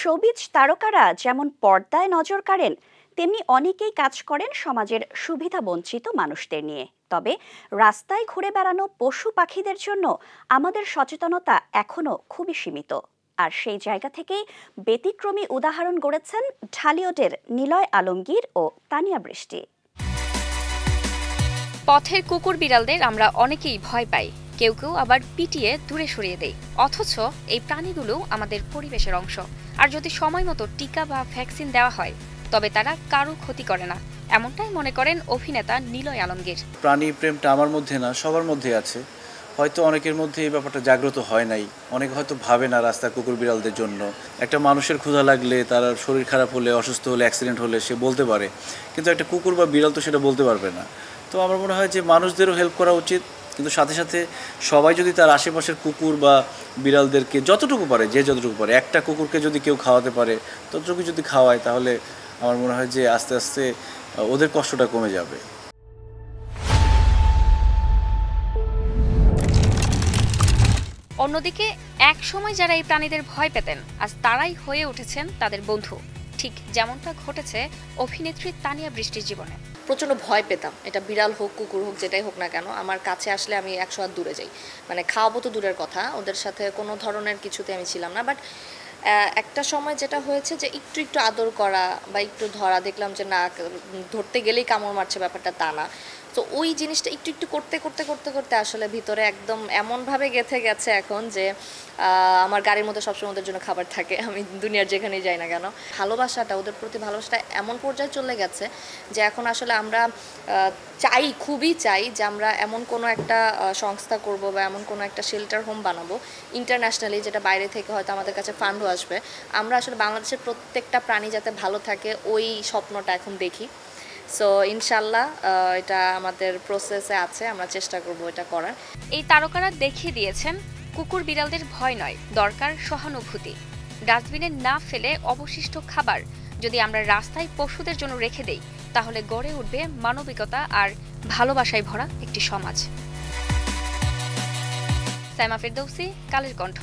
Showbiz তারকারা যেমন পর্দায় নজর কাড়েন, তেমনি অনেকেই কাজ করেন সমাজের সুবিধাবঞ্চিত মানুষদের নিয়ে। তবে রাস্তায় ঘুরে বেড়ানো পশু পাখিদের জন্য আমাদের সচেতনতা এখনো খুবই সীমিত। আর সেই জায়গা থেকেই ব্যতিক্রমী উদাহরণ গড়েছেন ঢালিউডের নিলয় আলমগীর ও তানিয়া বৃষ্টি। পথের কুকুর বিড়ালদের আমরা অনেকেই ভয় পাই, কেউ কেউ আবার পিটিয়ে দূরে সরিয়ে দেয়। অথচ এই প্রাণীগুলো আমাদের পরিবেশের অংশ। আর যদি সময় মতো টিকা বা ভ্যাকসিন দেওয়া হয় তবে তারা কারো ক্ষতি করে না, এমনটাই মনে করেন অভিনেতা নিলয় আলমগীর। প্রাণী প্রেমটা আমার মধ্যে না, সবার মধ্যে আছে। হয়তো অনেকের মধ্যে এই ব্যাপারটা জাগ্রত হয় নাই, অনেক হয়তো ভাবে না রাস্তার কুকুর বিড়ালদের জন্য। একটা মানুষের ক্ষুধা লাগলে, তার শরীর খারাপ হলে, অসুস্থ হলে, অ্যাক্সিডেন্ট হলে সে বলতে পারে, কিন্তু একটা কুকুর বা বিড়াল তো সেটা বলতে পারবে না। তো আমার মনে হয় যে মানুষদেরও হেল্প করা উচিত, কিন্তু সাথে সাথে সবাই যদি তার আশেপাশের কুকুর বা বিড়ালদেরকে যতটুকু পারে, যে যতটুকু পারে, একটা কুকুরকে যদি কেউ খাওয়াতে পারে, ততটুকু যদি খাওয়ায়, তাহলে আমার মনে হয় যে আস্তে আস্তে ওদের কষ্টটা কমে যাবে। অন্যদিকে এক সময় যারা এই প্রাণীদের ভয় পেতেন, আজ তারাই হয়ে উঠেছেন তাদের বন্ধু। ঠিক যেমনটা ঘটেছে অভিনেত্রী তানিয়া বৃষ্টির জীবনে। প্রচণ্ড ভয় পেতাম, এটা বিড়াল হোক কুকুর হোক যেটাই হোক না কেন, আমার কাছে আসলে আমি 100 হাত দূরে যাই। মানে খাওয়াবো তো দূরের কথা, ওদের সাথে কোনো ধরনের কিছুতে আমি ছিলাম না। বাট একটা সময় যেটা হয়েছে যে একটু একটু আদর করা বা একটু ধরা, দেখলাম যে না, ধরতে গেলেই কামড় মারছে, ব্যাপারটা তা না। তো ওই জিনিসটা একটু একটু করতে করতে করতে করতে আসলে ভিতরে একদম এমনভাবে গেঁথে গেছে এখন যে আমার গাড়ির মধ্যে সবসময় ওদের জন্য খাবার থাকে, আমি দুনিয়ার যেখানেই যাই না কেন। ভালোবাসাটা, ওদের প্রতি ভালোবাসাটা এমন পর্যায়ে চলে গেছে যে এখন আসলে আমরা চাই, খুবই চাই যে আমরা এমন কোনো একটা সংস্থা করব বা এমন কোনো একটা শেল্টার হোম বানাবো ইন্টারন্যাশনালি, যেটা বাইরে থেকে হয়তো আমাদের কাছে ফান্ডও আসবে। আমরা আসলে বাংলাদেশের প্রত্যেকটা প্রাণী যাতে ভালো থাকে ওই স্বপ্নটা এখন দেখি। সো ইনশাল্লাহ এটা আমাদের প্রসেসে আছে, আমরা চেষ্টা করব এটা করার। এই তারকারা দেখিয়ে দিয়েছেন কুকুর বিড়ালদের ভয় নয়, দরকার সহানুভূতি। ডাস্টবিনে না ফেলে অবশিষ্ট খাবার যদি আমরা রাস্তায় পশুদের জন্য রেখে দেই, তাহলে গড়ে উঠবে মানবিকতা আর ভালোবাসায় ভরা একটি সমাজ। সাইমা ফেরদৌসি, কালের কণ্ঠ।